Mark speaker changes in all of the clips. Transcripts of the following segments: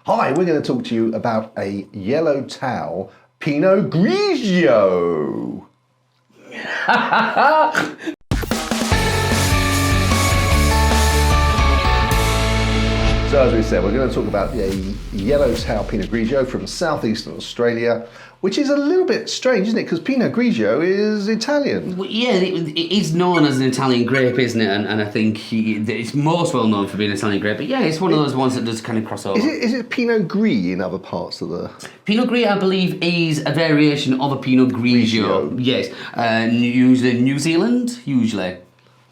Speaker 1: Hi, we're going to talk to you about a Yellow Tail Pinot Grigio. So as we said, we're going to talk about a Yellow Tail Pinot Grigio from southeastern Australia, which is a little bit strange, isn't it? Because Pinot Grigio is Italian.
Speaker 2: Well, yeah, it is known as an Italian grape, isn't it? And I think it's most well known for being an Italian grape. But yeah, it's one of those ones that does kind of cross over.
Speaker 1: Is it Pinot Gris in other parts of the...
Speaker 2: Pinot Gris, I believe, is a variation of a Pinot Grigio. Yes, usually New Zealand, usually.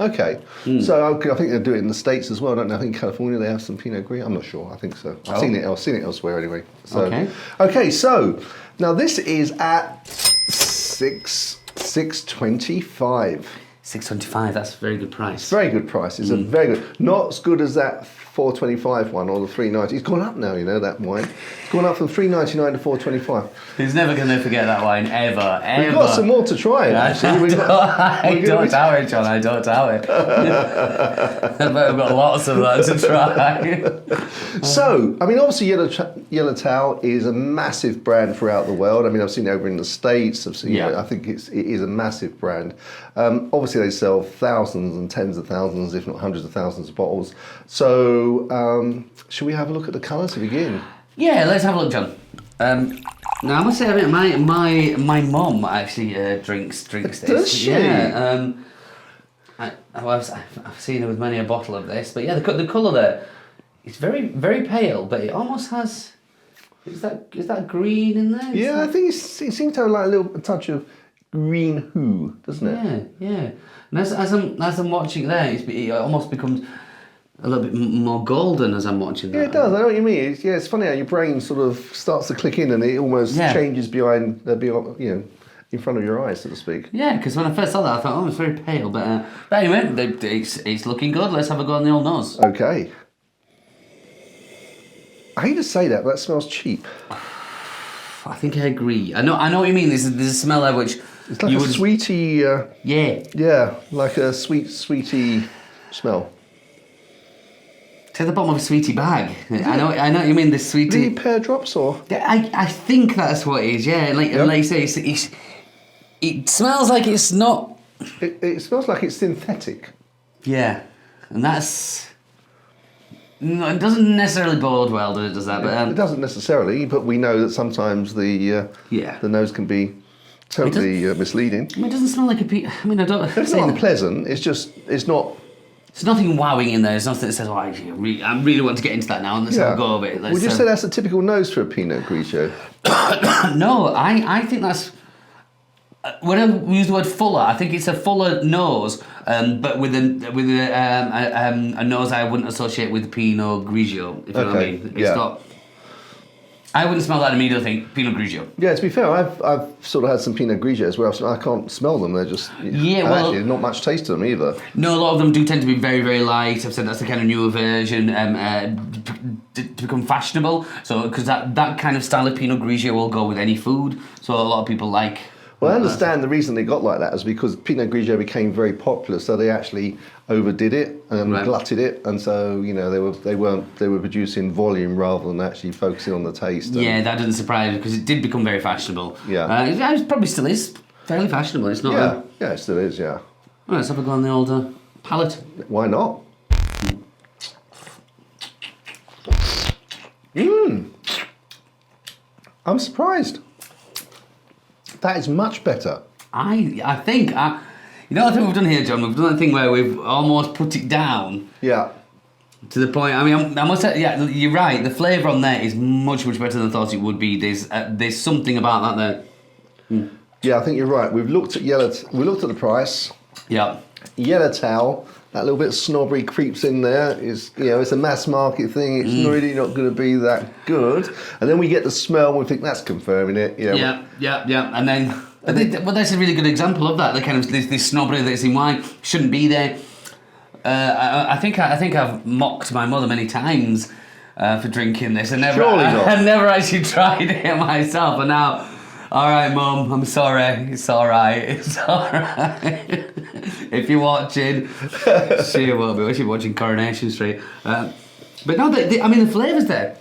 Speaker 1: Okay, so I think they do it in the States as well, don't they? I think in California they have some Pinot Gris. I'm not sure. I think so. I've seen it elsewhere anyway. So, okay. So now this is at $6.25.
Speaker 2: $6.25. That's a very good price.
Speaker 1: Very good price. It's a very good. Not as good as that $4.25 one or the $3.90. It's gone up now. You know that wine. It's gone up from $3.99 to $4.25.
Speaker 2: He's never going to forget that wine ever.
Speaker 1: We've got some more to try. Actually,
Speaker 2: I don't doubt it, John. I don't doubt it. But we've got lots of that to try.
Speaker 1: So, I mean, obviously, Yellow Tail is a massive brand throughout the world. I mean, I've seen it over in the States. I've seen. I think it is a massive brand. Obviously, they sell thousands and tens of thousands, if not hundreds of thousands of bottles. So, should we have a look at the colours to begin?
Speaker 2: Yeah, let's have a look, John. Now, I must say, my mum actually drinks this.
Speaker 1: Does she?
Speaker 2: Yeah. I've seen her with many a bottle of this, but yeah, the colour there, it's very, very pale, but it almost has. Is that green in there?
Speaker 1: Yeah, I think it seems to have like a little touch of green hue, doesn't it?
Speaker 2: Yeah. And as I'm watching there, it almost becomes a little bit more golden as I'm watching that.
Speaker 1: Yeah, it does. I know what you mean. It's funny how your brain sort of starts to click in and it almost changes beyond, in front of your eyes, so to speak.
Speaker 2: Yeah, because when I first saw that, I thought, oh, it's very pale. But anyway, it's looking good. Let's have a go on the old nose.
Speaker 1: Okay. I hate to say that, but that smells cheap.
Speaker 2: I think I agree. I know what you mean. There's a smell there which...
Speaker 1: It's like sweetie... Yeah, like a sweetie smell.
Speaker 2: To the bottom of a sweetie bag. I know what you mean, the sweetie...
Speaker 1: Really pear drops, or...?
Speaker 2: I think that's what it is, yeah. Like you say, it smells like it's not...
Speaker 1: It smells like it's synthetic.
Speaker 2: Yeah, and that's... No, it doesn't necessarily bode well, does that? But,
Speaker 1: it doesn't necessarily, but we know that sometimes the nose can be totally misleading.
Speaker 2: I mean, it doesn't smell like a peach. I mean, I don't...
Speaker 1: It's not unpleasant, it's just... It's not...
Speaker 2: There's nothing wowing in there. There's nothing that says, oh, I really want to get into that now and let's have a go of it.
Speaker 1: Would you say that's a typical nose for a Pinot Grigio?
Speaker 2: No, I think that's... When I use the word fuller, I think it's a fuller nose, but with a nose I wouldn't associate with Pinot Grigio, if you know what I mean. It's not... I wouldn't smell that immediately think Pinot Grigio.
Speaker 1: Yeah, to be fair, I've sort of had some Pinot Grigios where I can't smell them. They're just actually not much taste to them either.
Speaker 2: No, a lot of them do tend to be very, very light. I've said that's the kind of newer version to become fashionable. So because that kind of style of Pinot Grigio will go with any food. So a lot of people like.
Speaker 1: Well, I understand the reason they got like that is because Pinot Grigio became very popular, so they actually overdid it and glutted it, and so they were producing volume rather than actually focusing on the taste.
Speaker 2: Yeah, that doesn't surprise me because it did become very fashionable.
Speaker 1: Yeah,
Speaker 2: it probably still is fairly fashionable. It's not.
Speaker 1: Yeah, it still is. Yeah.
Speaker 2: All right, let's have a go on the old palate.
Speaker 1: Why not? I'm surprised. That is much better.
Speaker 2: I think we've done here, John? We've done that thing where we've almost put it down.
Speaker 1: Yeah.
Speaker 2: To the point, I mean, I must say, yeah, you're right. The flavour on there is much, much better than I thought it would be. There's something about that there.
Speaker 1: Yeah, I think you're right. We've looked at we looked at the price.
Speaker 2: Yeah.
Speaker 1: Yellow Tail, that little bit of snobbery creeps in there. It's a mass market thing. It's really not going to be that good. And then we get the smell and we think that's confirming it.
Speaker 2: Yeah. And then, that's a really good example of that. The kind of this snobbery that's in wine shouldn't be there. I think I've mocked my mother many times for drinking this. I never actually tried it myself. And now, all right, Mum, I'm sorry. It's all right. If you're watching, she will be. She's watching Coronation Street. But no, the flavour's there.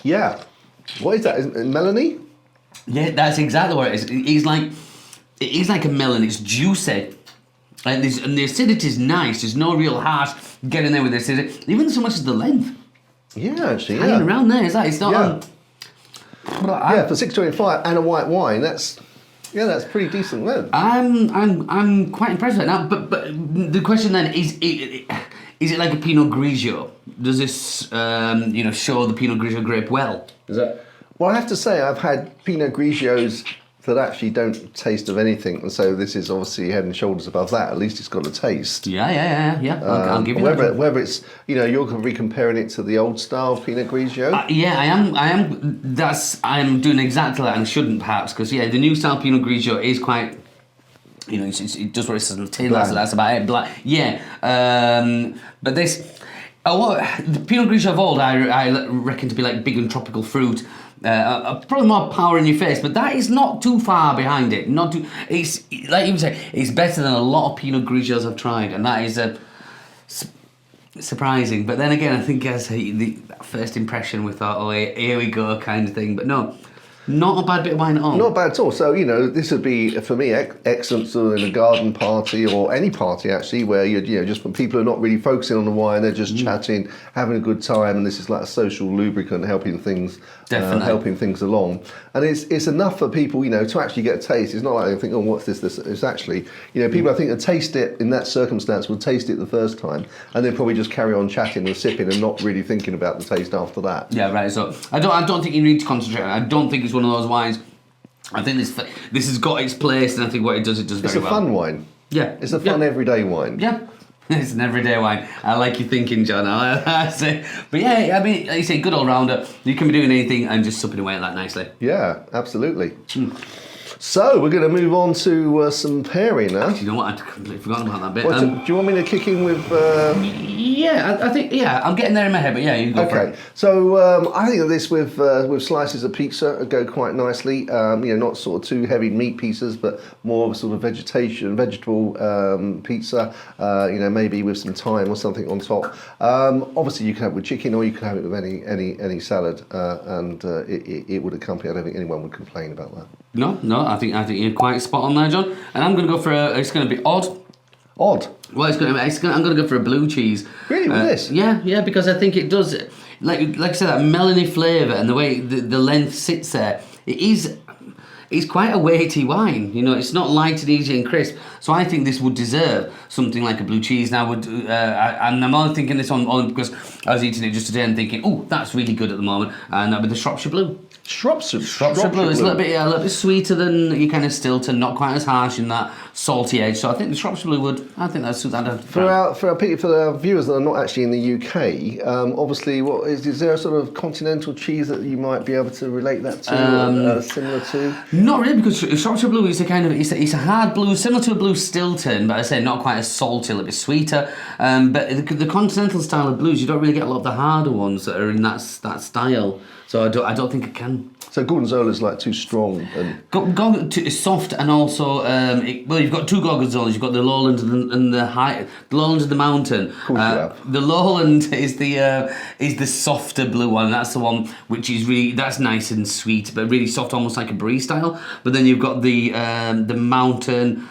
Speaker 1: Yeah. What is that? Is it Melanie?
Speaker 2: Yeah, that's exactly what it is. It is like a melon. It's juicy. And the acidity is nice. There's no real harsh getting there with the acidity. Even so much as the length.
Speaker 1: Yeah, actually,
Speaker 2: Hanging around there, is that? It's not.
Speaker 1: Yeah. For $6.25 and a white wine, that's pretty decent then.
Speaker 2: I'm quite impressed with it now. But the question then is it like a Pinot Grigio? Does this show the Pinot Grigio grape well? Is that?
Speaker 1: Well, I have to say I've had Pinot Grigios that actually don't taste of anything, and so this is obviously head and shoulders above that. At least it's got a taste.
Speaker 2: Yeah. I'll give you that.
Speaker 1: Whether it's you're going to be comparing it to the old style Pinot Grigio.
Speaker 2: Yeah, I am. I'm doing exactly that, and shouldn't perhaps because the new style Pinot Grigio is quite. It does what it says on the tin. That's about it. Black. Yeah. But this. The Pinot Grigio of old, I reckon to be like big and tropical fruit. Probably more power in your face, but that is not too far behind it. Not too. It's like you say, it's better than a lot of Pinot Grigios I've tried, and that is surprising. But then again, I think as the first impression, we thought, oh, here we go, kind of thing. But no. Not a bad bit of wine at all.
Speaker 1: Not bad at all. So, this would be, for me, excellent sort of in a garden party or any party, actually, where you're just when people are not really focusing on the wine, they're just chatting, having a good time, and this is like a social lubricant helping things along. And it's enough for people, to actually get a taste. It's not like they think, oh, what's this? It's actually, people I think that taste it in that circumstance will taste it the first time, and they'll probably just carry on chatting and sipping and not really thinking about the taste after that.
Speaker 2: Yeah, right. So I don't think you need to concentrate. I don't think it's one of those wines. I think this has got its place, and I think what it does very well.
Speaker 1: It's a fun wine.
Speaker 2: Yeah.
Speaker 1: It's a fun everyday wine.
Speaker 2: Yeah. It's an everyday wine. I like your thinking, John. I say. But yeah, I mean, like you say, good all-rounder. You can be doing anything and just supping away at that nicely.
Speaker 1: Yeah, absolutely. So, we're going to move on to some pairing now.
Speaker 2: Actually, you know what? I'd completely forgotten about that bit.
Speaker 1: Do you want me to kick in with...
Speaker 2: Yeah, I think, I'm getting there in my head, but yeah, you can go for it.
Speaker 1: So, I think of this with slices of pizza would go quite nicely. Not sort of too heavy meat pieces, but more sort of vegetable pizza, maybe with some thyme or something on top. Obviously, you can have it with chicken or you can have it with any salad, and it would accompany. I don't think anyone would complain about that.
Speaker 2: No, I think you're quite spot on there, John. And I'm going to go for it's going to be odd.
Speaker 1: Odd?
Speaker 2: Well, I'm going to go for a blue cheese.
Speaker 1: Really, with this?
Speaker 2: Yeah, because I think it does, like I said, that melony flavour and the way the length sits there, it's quite a weighty wine. It's not light and easy and crisp. So I think this would deserve something like a blue cheese. Now, and I'm only thinking this on because I was eating it just today and thinking, oh, that's really good at the moment, and that would be the Shropshire Blue.
Speaker 1: Shropshire
Speaker 2: Blue is a little bit sweeter than your kind of Stilton, not quite as harsh in that salty edge. So I think the Shropshire Blue would. I think that's
Speaker 1: for our viewers that are not actually in the UK. Obviously, is there a sort of continental cheese that you might be able to relate that to, similar to?
Speaker 2: Not really, because Shropshire Blue is it's a hard blue, similar to a blue Stilton, but I say not quite as salty, a little bit sweeter. But the continental style of blues, you don't really get a lot of the harder ones that are in that style. So I don't think it can.
Speaker 1: So Gorgonzola is like too strong and
Speaker 2: is soft, and also you've got two Gorgonzolas. You've got the lowland and the high. The lowland is the mountain.
Speaker 1: Of course you have.
Speaker 2: The lowland is the softer blue one. That's the one which is that's nice and sweet, but really soft, almost like a brie style. But then you've got the mountain.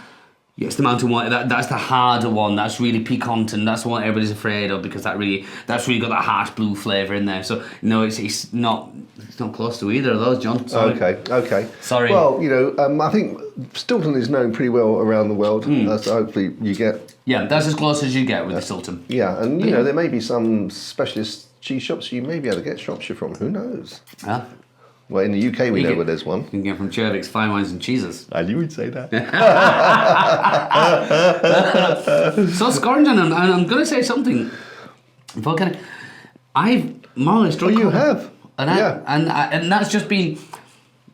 Speaker 2: Yes, the mountain white. That's the harder one. That's really piquant, and that's what everybody's afraid of because that's really got that harsh blue flavour in there. So no, it's not close to either of those, John. Sorry.
Speaker 1: Okay.
Speaker 2: Sorry.
Speaker 1: Well, I think Stilton is known pretty well around the world. So hopefully you get.
Speaker 2: Yeah, that's as close as you get with the Stilton.
Speaker 1: Yeah, and there may be some specialist cheese shops you may be able to get Shropshire from. Who knows?
Speaker 2: Yeah.
Speaker 1: Well, in the UK we know where there's one. You
Speaker 2: can get from Chervik's Fine Wines and Cheeses.
Speaker 1: I knew you'd say that.
Speaker 2: So, Scoringen, and I'm going to say something. I've more or less struck.
Speaker 1: Oh, you have?
Speaker 2: And that's just been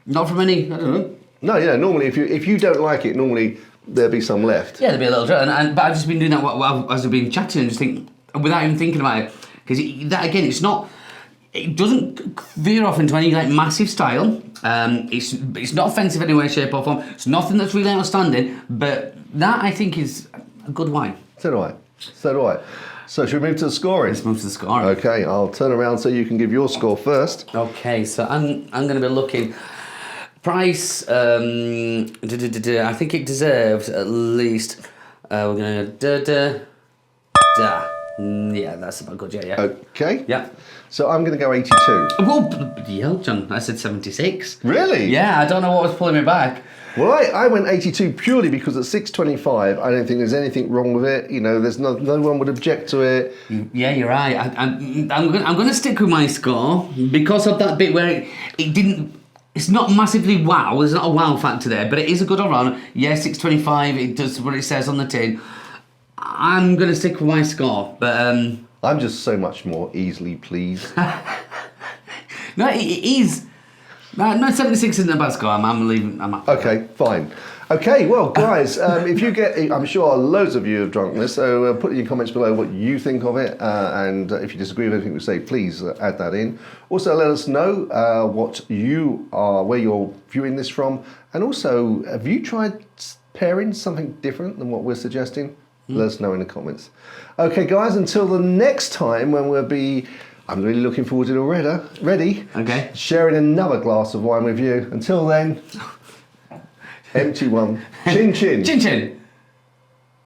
Speaker 2: not from any, I don't know.
Speaker 1: No, yeah, normally if you don't like it, normally there'll be some left.
Speaker 2: Yeah, there'll be a little bit. But I've just been doing that as I've been chatting and just think, without even thinking about it. Because that, again, it's not... It doesn't veer off into any massive style. It's not offensive in any way, shape or form. It's nothing that's really outstanding. But that, I think, is a good wine.
Speaker 1: So do I. So should we move to the scoring?
Speaker 2: Let's move to the scoring.
Speaker 1: Okay, I'll turn around so you can give your score first.
Speaker 2: Okay, so I'm going to be looking. Price, I think it deserves at least. We're going to yeah, that's about good. Yeah.
Speaker 1: Okay.
Speaker 2: Yeah.
Speaker 1: So I'm going to go 82.
Speaker 2: Well, yeah, John, I said 76.
Speaker 1: Really?
Speaker 2: Yeah, I don't know what was pulling me back.
Speaker 1: Well, I went 82 purely because at 6.25, I don't think there's anything wrong with it. You know, there's no one would object to it.
Speaker 2: Yeah, you're right. I'm going to stick with my score because of that bit where it didn't. It's not massively wow. There's not a wow factor there, but it is a good all-round. Yeah, 6.25. It does what it says on the tin. I'm going to stick with my score, but
Speaker 1: I'm just so much more easily pleased.
Speaker 2: No, it is. No, 76 isn't a bad score. I'm leaving. I'm happy.
Speaker 1: Okay, fine. Okay, well, guys, if you get, I'm sure loads of you have drunk this, so put in your comments below what you think of it, and if you disagree with anything we say, please add that in. Also, let us know where you're viewing this from, and also, have you tried pairing something different than what we're suggesting? Let us know in the comments. Okay, guys, until the next time when we'll be, I'm really looking forward to it ready.
Speaker 2: Okay.
Speaker 1: Sharing another glass of wine with you. Until then, empty one. Chin chin.
Speaker 2: Chin chin.